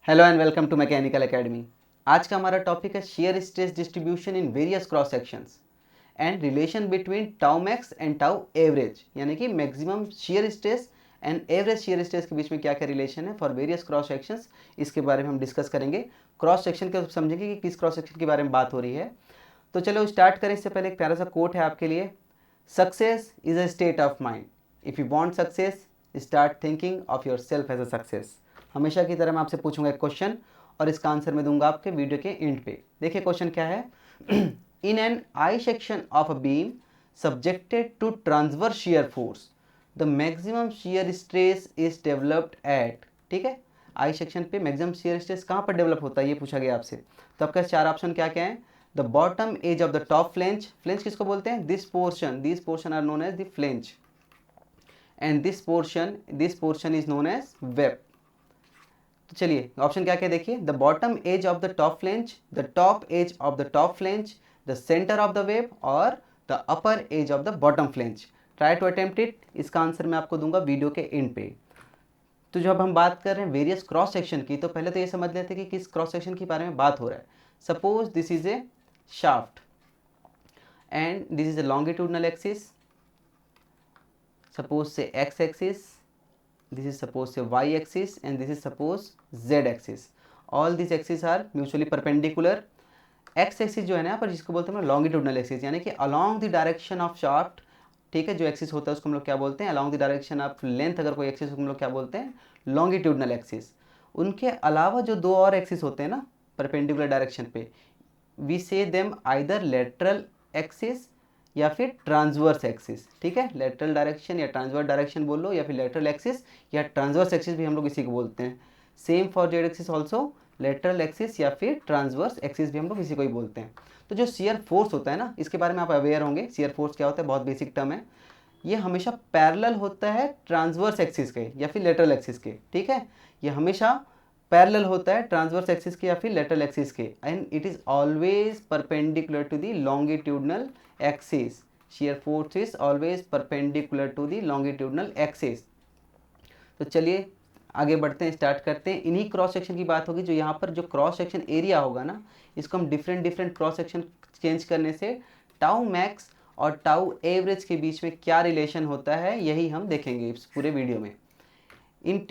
Hello and welcome to mechanical academy. आज का हमारा टॉपिक है shear stress distribution in various cross sections and relation between tau max and tau average, यानी कि maximum shear stress and average shear stress के बीच में क्या क्या रिलेशन है फॉर वेरियस क्रॉस सेक्शंस, इसके बारे में हम डिस्कस करेंगे। क्रॉस सेक्शन के समझेंगे कि किस क्रॉस सेक्शन के बारे में बात हो रही है। तो चलो स्टार्ट करें। इससे पहले एक प्यारा सा कोट है आपके लिए। Success is a state of mind. If you want success, start thinking of yourself as a success. हमेशा की तरह मैं आपसे पूछूंगा एक क्वेश्चन और इसका आंसर मैं दूंगा आपके वीडियो के एंड पे। देखिए क्वेश्चन क्या है। In an I section of a beam subjected to transverse shear force the maximum shear stress is developed at. ठीक है, आई सेक्शन पे मैक्सिमम शियर स्ट्रेस कहाँ पर डेवलप होता है ये पूछा गया आपसे। तो आपका चार ऑप्शन क्या क्या है। The bottom edge of the top flange. Flange किसको बोलते हैं? This portion are known as the flange and this portion is known as web. तो चलिए ऑप्शन क्या क्या देखिए। The bottom edge of the top flange, the top edge of the top flange, the centre of the web और the upper edge of the bottom flange. Try to attempt it. इसका answer मैं आपको दूंगा video के and पे। तो जब हम बात कर रहे हैं वेरियस क्रॉस सेक्शन की, तो पहले तो ये समझ लेते हैं कि किस क्रॉस सेक्शन के बारे में बात हो रहा है। Suppose this is a shaft and this is a longitudinal axis, suppose say X axis, this is suppose say y axis and this is suppose z axis. all these axes are mutually perpendicular. x axis जो है ना यहाँ पर, जिसको बोलते हैं longitudinal axis, यानी कि along the direction of shaft। ठीक है, जो एक्सिस होता है उसको हम लोग क्या बोलते हैं? along the direction of length। अगर कोई एक्सिस हम लोग क्या बोलते हैं? Longitudinal axis. उनके अलावा जो दो और एक्सिस होते हैं ना परपेंडिकुलर डायरेक्शन पे, वी से देम आइदर लेटरल एक्सिस या फिर ट्रांसवर्स एक्सिस। ठीक है, लेटरल डायरेक्शन या ट्रांसवर्स डायरेक्शन बोल लो, या फिर लेटरल एक्सिस या ट्रांसवर्स एक्सिस भी हम लोग इसी को बोलते हैं। Same for Z axis also, lateral axis या फिर ट्रांसवर्स एक्सिस भी हम लोग इसी को ही बोलते हैं। तो जो शियर फोर्स होता है ना, इसके बारे में आप अवेयर होंगे। शियर फोर्स क्या होता है, बहुत बेसिक टर्म है। ये हमेशा पैरेलल होता है ट्रांसवर्स एक्सिस के या फिर लेटरल एक्सिस के। ठीक है, ये हमेशा पैरेलल होता है ट्रांसवर्स एक्सिस के या फिर लेटरल एक्सिस के, and it is always perpendicular to the longitudinal axis. shear force is always perpendicular to the longitudinal axis। तो चलिए आगे बढ़ते हैं, स्टार्ट करते हैं। इन्हीं क्रॉस सेक्शन की बात होगी। जो यहाँ पर जो क्रॉस सेक्शन एरिया होगा ना, इसको हम डिफरेंट क्रॉस सेक्शन चेंज करने से टाउ मैक्स और टाउ एवरेज के बीच में क्या रिलेशन होता है, यही हम देखेंगे इस पूरे वीडियो में।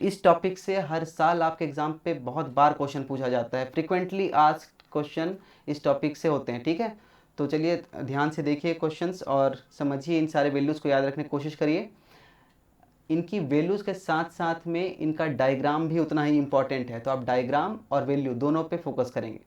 इस टॉपिक से हर साल आपके एग्जाम पे बहुत बार क्वेश्चन पूछा जाता है। फ्रिक्वेंटली आस्क्ड क्वेश्चन इस टॉपिक से होते हैं। ठीक है, तो चलिए ध्यान से देखिए क्वेश्चंस और समझिए, इन सारे वैल्यूज़ को याद रखने की कोशिश करिए। इनकी वैल्यूज़ के साथ साथ में इनका डायग्राम भी उतना ही इंपॉर्टेंट है, तो आप डायग्राम और वैल्यू दोनों पे फोकस करेंगे।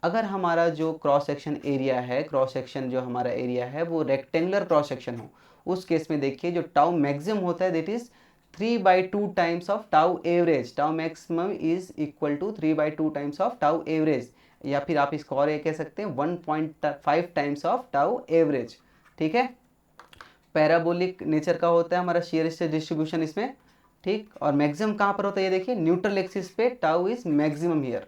अगर हमारा जो क्रॉस सेक्शन एरिया है, क्रॉस सेक्शन जो हमारा एरिया है वो रेक्टेंगुलर क्रॉस सेक्शन हो, उस केस में देखिए जो टाउ मैक्सिमम होता है that is 3/2 times of tau average. Tau maximum is equal to 3/2 times of tau average, या फिर आप इसको और ये कह सकते हैं 1.5 टाइम्स ऑफ टाउ एवरेज। ठीक है, पैराबोलिक नेचर का होता है हमारा शेयर स्ट्रेस डिस्ट्रीब्यूशन इसमें। ठीक, और मैक्सिमम कहाँ पर होता है ये देखिए, न्यूट्रल एक्सिस पे tau is maximum here.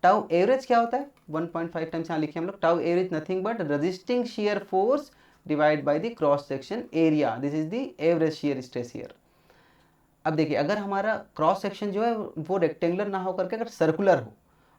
Tau average क्या होता है? 1.5 टाइम्स यहाँ लिखे हम लोग। Tau average nothing but resisting shear force divide by the cross section area. This is the average shear stress here. अब देखिए, अगर हमारा क्रॉस सेक्शन जो है वो रेक्टेंगुलर ना होकर के अगर सर्कुलर हो,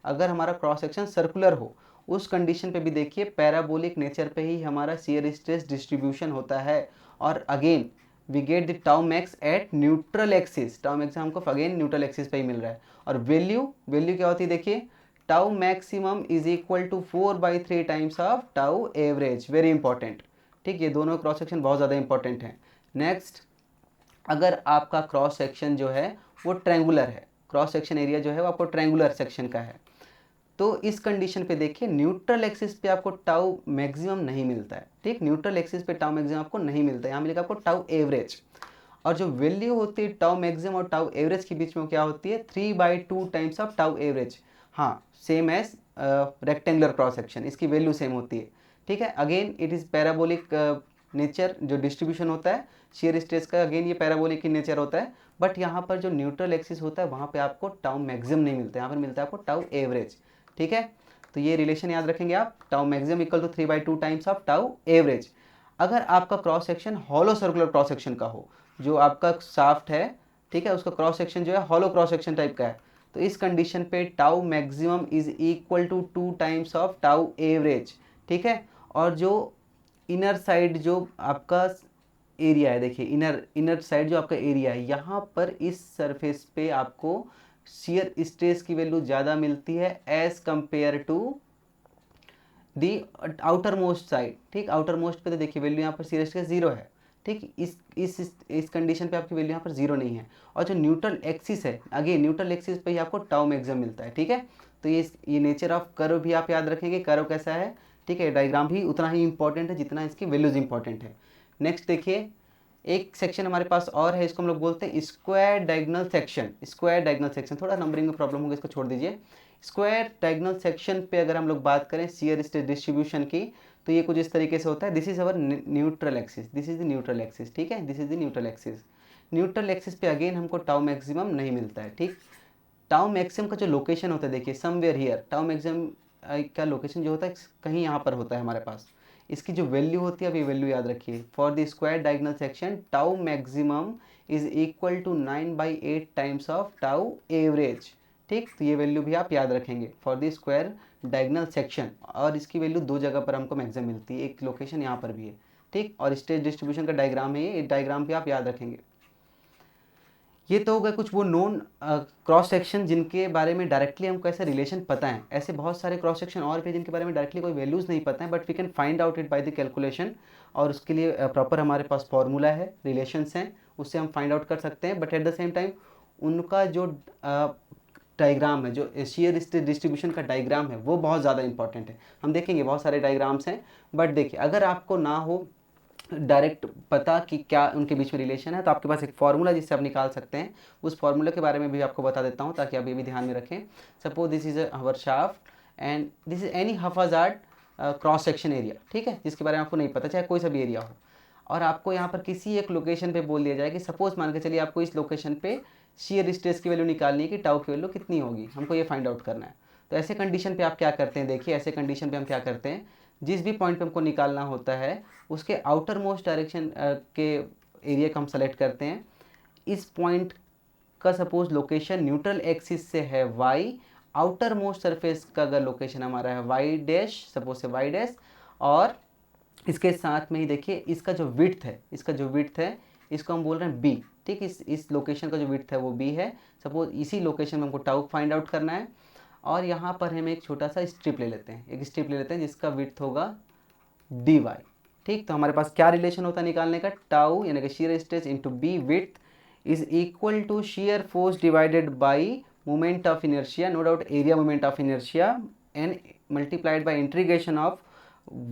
अगर हमारा क्रॉस सेक्शन सर्कुलर हो, उस कंडीशन पे भी देखिए पैराबोलिक नेचर पे ही हमारा शियर स्ट्रेस डिस्ट्रीब्यूशन होता है। और again we get the tau max at neutral axis. Tau max हमको अगेन न्यूट्रल एक्सिस पे ही मिल रहा है। और वैल्यू क्या होती है देखिए, tau maximum is equal to 4/3 times of tau average. Very important. ठीक, ये दोनों क्रॉस सेक्शन बहुत ज़्यादा इंपॉर्टेंट हैं। नेक्स्ट, अगर आपका क्रॉस सेक्शन जो है वो ट्रैंगुलर है, क्रॉस सेक्शन एरिया जो है वो आपको ट्रैंगुलर सेक्शन का है, तो इस कंडीशन पे देखिए न्यूट्रल एक्सिस पे आपको टाउ मैक्सिमम नहीं मिलता है। ठीक, न्यूट्रल एक्सिस पे टाउ मैक्सिमम आपको नहीं मिलता है, यहाँ मिलेगा आपको टाउ एवरेज। और जो वैल्यू होती है टाउ मैक्सिमम और टाउ एवरेज के बीच में क्या होती है? 3/2 टाइम्स ऑफ टाउ एवरेज। हाँ, same as rectangular cross section, इसकी वैल्यू सेम होती है। ठीक है, again it is parabolic nature जो डिस्ट्रीब्यूशन होता है शेयर स्ट्रेस का, अगेन ये पैराबोलिक की नेचर होता है। बट यहाँ पर जो न्यूट्रल एक्सिस होता है वहाँ पे आपको टाउ मैक्सिमम नहीं मिलता है, यहाँ पर मिलता है आपको टाउ एवरेज। ठीक है, तो ये रिलेशन याद रखेंगे आप, tau maximum equal to 3/2 times of tau average. अगर आपका cross section hollow circular cross section का हो, जो आपका शाफ्ट है, ठीक है, उसका क्रॉस सेक्शन जो है हॉलो क्रॉस सेक्शन टाइप का है, तो इस कंडीशन पे tau maximum is equal to 2 times of tau average, ठीक है। और जो इनर साइड जो आपका एरिया है, देखिए इनर साइड जो आपका एरिया है, यहाँ पर इस सरफेस पे आपको शियर स्ट्रेस की वैल्यू ज़्यादा मिलती है as compare to the outermost side, ठीक। आउटर मोस्ट पे तो देखिए वैल्यू यहाँ पर शियर स्ट्रेस 0 है, ठीक। इस कंडीशन पे आपकी वैल्यू यहाँ पर 0 नहीं है। और जो न्यूट्रल एक्सिस है, अगेन न्यूट्रल एक्सिस पे ही आपको टाउ मैक्सिमम मिलता है, ठीक है। तो ये नेचर ऑफ कर्व भी आप याद रखेंगे, कर्व कैसा है, ठीक है। डायग्राम भी उतना ही इंपॉर्टेंट है जितना इसकी वैल्यूज इंपॉर्टेंट है। नेक्स्ट देखिए, एक सेक्शन हमारे पास और है, इसको हम लोग बोलते हैं square diagonal section. Square diagonal section, थोड़ा नंबरिंग में प्रॉब्लम होगा, इसको छोड़ दीजिए। स्क्वायर डायगोनल सेक्शन पे अगर हम लोग बात करें शियर स्ट्रेस डिस्ट्रीब्यूशन की, तो ये कुछ इस तरीके से होता है। This is our neutral axis, this is the neutral axis, ठीक है। This is the neutral axis. Neutral axis पे अगेन हमको टाउ मैक्सिमम नहीं मिलता है, ठीक। टाउ मैक्सिमम का जो लोकेशन होता है, देखिए समवेयर हियर, टाउ मैक्सिमम का लोकेशन जो होता है कहीं यहाँ पर होता है हमारे पास। इसकी जो वैल्यू होती है, अब ये वैल्यू याद रखिए, for the square diagonal section tau maximum is equal to 9/8 times of tau average, ठीक। तो ये वैल्यू भी आप याद रखेंगे for the square diagonal section. और इसकी वैल्यू दो जगह पर हमको मैक्सिमम मिलती है, एक लोकेशन यहाँ पर भी है, ठीक। और स्ट्रेस डिस्ट्रीब्यूशन का डायग्राम है ये डायग्राम भी आप याद रखेंगे। ये तो हो गए कुछ वो नोन क्रॉस सेक्शन जिनके बारे में डायरेक्टली हमको ऐसे रिलेशन पता है। ऐसे बहुत सारे क्रॉस सेक्शन और भी जिनके बारे में डायरेक्टली कोई वैल्यूज़ नहीं पता है, but we can find out it by the calculation. और उसके लिए प्रॉपर हमारे पास फॉर्मूला है, रिलेशंस हैं, उससे हम फाइंड आउट कर सकते हैं। But at the same time उनका जो डायग्राम है, जो शियर स्ट्रेस डिस्ट्रीब्यूशन का डायग्राम है, वो बहुत ज़्यादा इंपॉर्टेंट है। हम देखेंगे बहुत सारे डायग्राम्स हैं, बट देखिए अगर आपको ना हो डायरेक्ट पता कि क्या उनके बीच में रिलेशन है, तो आपके पास एक फार्मूला जिससे आप निकाल सकते हैं। उस फार्मूला के बारे में भी आपको बता देता हूँ ताकि आप ये भी ध्यान में रखें। Suppose this is our shaft and this is any haphazard cross section area, ठीक है, जिसके बारे में आपको नहीं पता, चाहे कोई सा भी एरिया हो। और आपको यहाँ पर किसी एक लोकेशन पे बोल दिया जाए कि सपोज मान के चलिए आपको इस लोकेशन पे शियर स्ट्रेस की वैल्यू निकालनी है कि टाउ की वैल्यू कितनी होगी, हमको ये फाइंड आउट करना है। तो ऐसे कंडीशन पे आप क्या करते हैं, देखिए ऐसे कंडीशन पे हम क्या करते हैं, जिस भी पॉइंट पे हमको निकालना होता है उसके आउटर मोस्ट डायरेक्शन के एरिया का हम सेलेक्ट करते हैं। इस पॉइंट का सपोज लोकेशन न्यूट्रल एक्सिस से है वाई, आउटर मोस्ट सरफेस का अगर लोकेशन हमारा है वाई डैश, सपोज से वाई डैश, और इसके साथ में ही देखिए इसका जो विड्थ है, इसका जो विड्थ है इसको हम बोल रहे हैं बी, ठीक। इस लोकेशन का जो विड्थ है वो बी है। सपोज इसी लोकेशन में हमको टाउ फाइंड आउट करना है। और यहाँ पर हम एक छोटा सा स्ट्रिप ले लेते हैं, एक स्ट्रिप ले लेते हैं जिसका विड्थ होगा डी वाई, ठीक। तो हमारे पास क्या रिलेशन होता है निकालने का, टाउ यानी कि shear stress into b width is equal to shear force divided by moment of inertia, no doubt area moment of inertia, and multiplied by integration of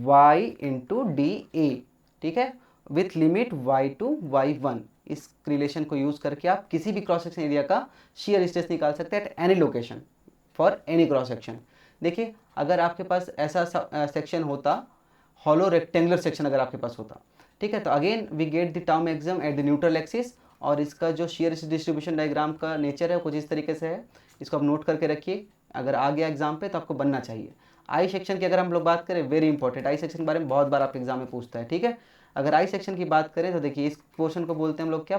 y into d a, ठीक है, with limit y to y1। इस relation को use करके आप किसी भी cross section area का shear stress निकाल सकते हैं at any location for any cross section. देखिए अगर आपके पास ऐसा सेक्शन होता, हॉलो रेक्टेंगुलर सेक्शन अगर आपके पास होता, ठीक है, तो again we get the tau maximum at the neutral axis. और इसका जो शियर डिस्ट्रीब्यूशन डायग्राम का नेचर है कुछ इस तरीके से है, इसको आप नोट करके रखिए, अगर आ गया एग्जाम पे तो आपको बनना चाहिए। आई सेक्शन की अगर हम लोग बात करें, वेरी इंपॉर्टेंट, आई सेक्शन के बारे में बहुत बार आपके एग्जाम में पूछता है, ठीक है। अगर आई सेक्शन की बात करें तो देखिए इस पोर्शन को बोलते हैं हम लोग क्या,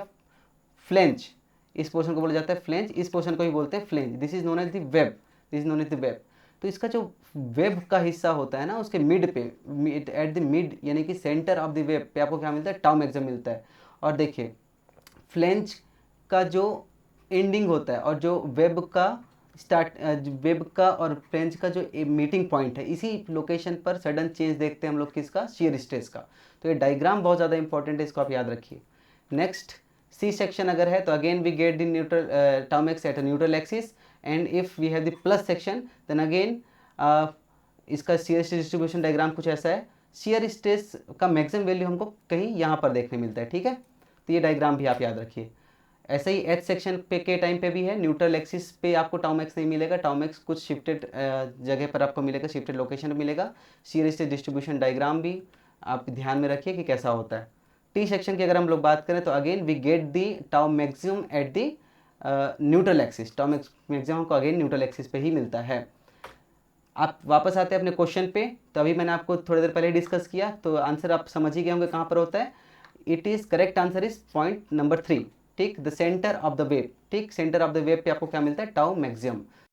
फ्लेंज। इस पोर्शन को बोला जाता है फ्लेंज, इस पोर्शन को ही बोलते हैं flange. This is known as the web, this is known as the web. तो इसका जो वेब का हिस्सा होता है ना, उसके मिड पे, एट द मिड यानी कि सेंटर ऑफ द वेब पे आपको क्या मिलता है, टाउ मैक्सिमम मिलता है। और देखिए फ्लेंज का जो एंडिंग होता है और जो वेब का वेब का और फ्लेंज का जो मीटिंग पॉइंट है, इसी लोकेशन पर सडन चेंज देखते हैं हम लोग किसका, शियर स्ट्रेस का। तो ये डायग्राम बहुत ज़्यादा इंपॉर्टेंट है, इसको आप याद रखिए। नेक्स्ट सी सेक्शन अगर है तो again we get the neutral tau max at a neutral axis, and if we have the plus section then again इसका शियर स्ट्रेस डिस्ट्रीब्यूशन डायग्राम कुछ ऐसा है। शियर स्ट्रेस का मैक्सिमम वैल्यू हमको कहीं यहाँ पर देखने मिलता है, ठीक है। तो ये डायग्राम भी आप याद रखिए। ऐसे ही एच सेक्शन पे के टाइम पे भी है, न्यूट्रल एक्सिस पे आपको टाउ मैक्स नहीं मिलेगा, टाउ मैक्स कुछ शिफ्टेड जगह पर आपको मिलेगा, शिफ्टेड लोकेशन पर मिलेगा। शियर स्ट्रेस डिस्ट्रीब्यूशन डायग्राम भी आप ध्यान में रखिए कि कैसा होता है। टी सेक्शन की अगर हम लोग बात करें तो again we get the tau maximum at the neutral axis, tau maximum को अगेन न्यूट्रल एक्सिस पे ही मिलता है। आप वापस आते हैं अपने क्वेश्चन पे, तो अभी मैंने आपको थोड़ी देर पहले डिस्कस किया, तो आंसर आप समझ ही गए होंगे कहाँ पर होता है। It is correct answer is point number 3, ठीक, the centre of the wave, ठीक, सेंटर ऑफ द वेव पे आपको क्या मिलता है, टाउ मैक्सिमम।